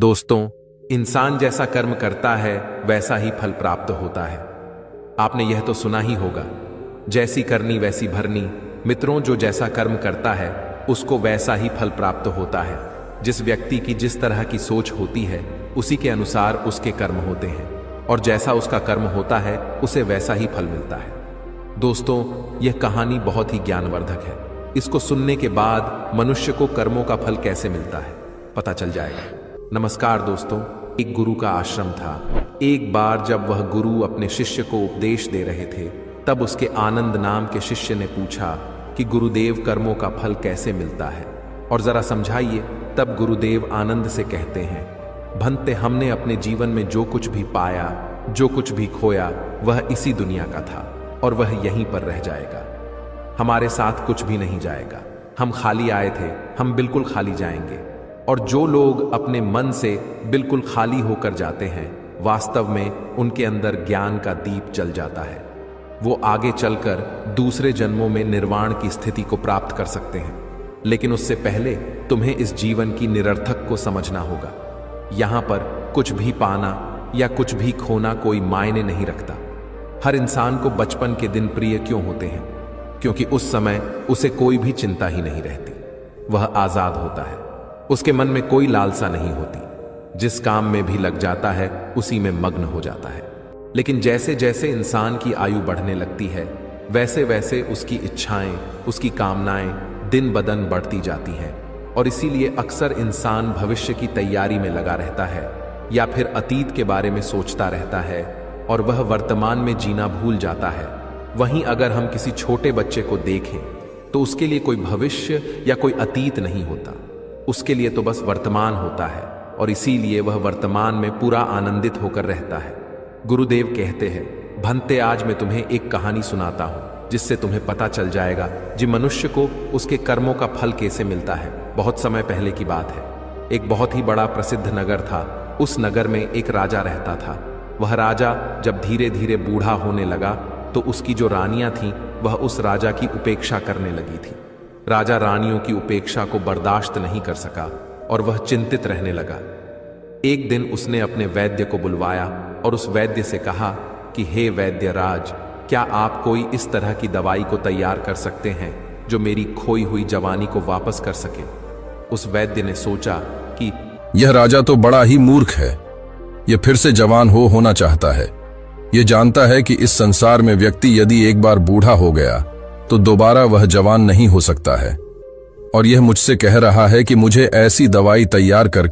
दोस्तों, इंसान जैसा कर्म करता है वैसा ही फल प्राप्त होता है। आपने यह तो सुना ही होगा, जैसी करनी वैसी भरनी। मित्रों, जो जैसा कर्म करता है उसको वैसा ही फल प्राप्त होता है। जिस व्यक्ति की जिस तरह की सोच होती है उसी के अनुसार उसके कर्म होते हैं, और जैसा उसका कर्म होता है उसे वैसा ही फल मिलता है। दोस्तों, यह कहानी बहुत ही ज्ञानवर्धक है। इसको सुनने के बाद मनुष्य को कर्मों का फल कैसे मिलता है पता चल जाएगा। नमस्कार दोस्तों, एक गुरु का आश्रम था। एक बार जब वह गुरु अपने शिष्य को उपदेश दे रहे थे, तब उसके आनंद नाम के शिष्य ने पूछा कि गुरुदेव, कर्मों का फल कैसे मिलता है और जरा समझाइए। तब गुरुदेव आनंद से कहते हैं, भंते, हमने अपने जीवन में जो कुछ भी पाया, जो कुछ भी खोया, वह इसी दुनिया का था और वह यहीं पर रह जाएगा। हमारे साथ कुछ भी नहीं जाएगा। हम खाली आए थे, हम बिल्कुल खाली जाएंगे। और जो लोग अपने मन से बिल्कुल खाली होकर जाते हैं, वास्तव में उनके अंदर ज्ञान का दीप जल जाता है। वो आगे चलकर दूसरे जन्मों में निर्वाण की स्थिति को प्राप्त कर सकते हैं। लेकिन उससे पहले तुम्हें इस जीवन की निरर्थक को समझना होगा। यहाँ पर कुछ भी पाना या कुछ भी खोना कोई मायने नहीं रखता। हर इंसान को बचपन के दिन प्रिय क्यों होते हैं? क्योंकि उस समय उसे कोई भी चिंता ही नहीं रहती। वह आजाद होता है, उसके मन में कोई लालसा नहीं होती। जिस काम में भी लग जाता है उसी में मग्न हो जाता है। लेकिन जैसे जैसे इंसान की आयु बढ़ने लगती है, वैसे वैसे उसकी इच्छाएं, उसकी कामनाएं दिन ब दिन बढ़ती जाती हैं। और इसीलिए अक्सर इंसान भविष्य की तैयारी में लगा रहता है या फिर अतीत के बारे में सोचता रहता है, और वह वर्तमान में जीना भूल जाता है। वहीं अगर हम किसी छोटे बच्चे को देखें तो उसके लिए कोई भविष्य या कोई अतीत नहीं होता। उसके लिए तो बस वर्तमान होता है, और इसीलिए वह वर्तमान में पूरा आनंदित होकर रहता है। गुरुदेव कहते हैं, भंते, आज मैं तुम्हें एक कहानी सुनाता हूं जिससे तुम्हें पता चल जाएगा कि मनुष्य को उसके कर्मों का फल कैसे मिलता है। बहुत समय पहले की बात है। एक बहुत ही बड़ा प्रसिद्ध नगर था। उस नगर में एक राजा रहता था। वह राजा जब धीरे धीरे बूढ़ा होने लगा तो उसकी जो रानियां थीं वह उस राजा की उपेक्षा करने लगी थी। राजा रानियों की उपेक्षा को बर्दाश्त नहीं कर सका और वह चिंतित रहने लगा। एक दिन उसने अपने वैद्य को बुलवाया और उस वैद्य से कहा कि हे वैद्य राज, क्या आप कोई इस तरह की दवाई को तैयार कर सकते हैं जो मेरी खोई हुई जवानी को वापस कर सके? उस वैद्य ने सोचा कि यह राजा तो बड़ा ही मूर्ख है। यह फिर से जवान होना चाहता है। यह जानता है कि इस संसार में व्यक्ति यदि एक बार बूढ़ा हो गया तो दोबारा वह जवान नहीं हो सकता है। और यह मुझसे कह रहा है कि मुझे ऐसी दवाई तैयार कर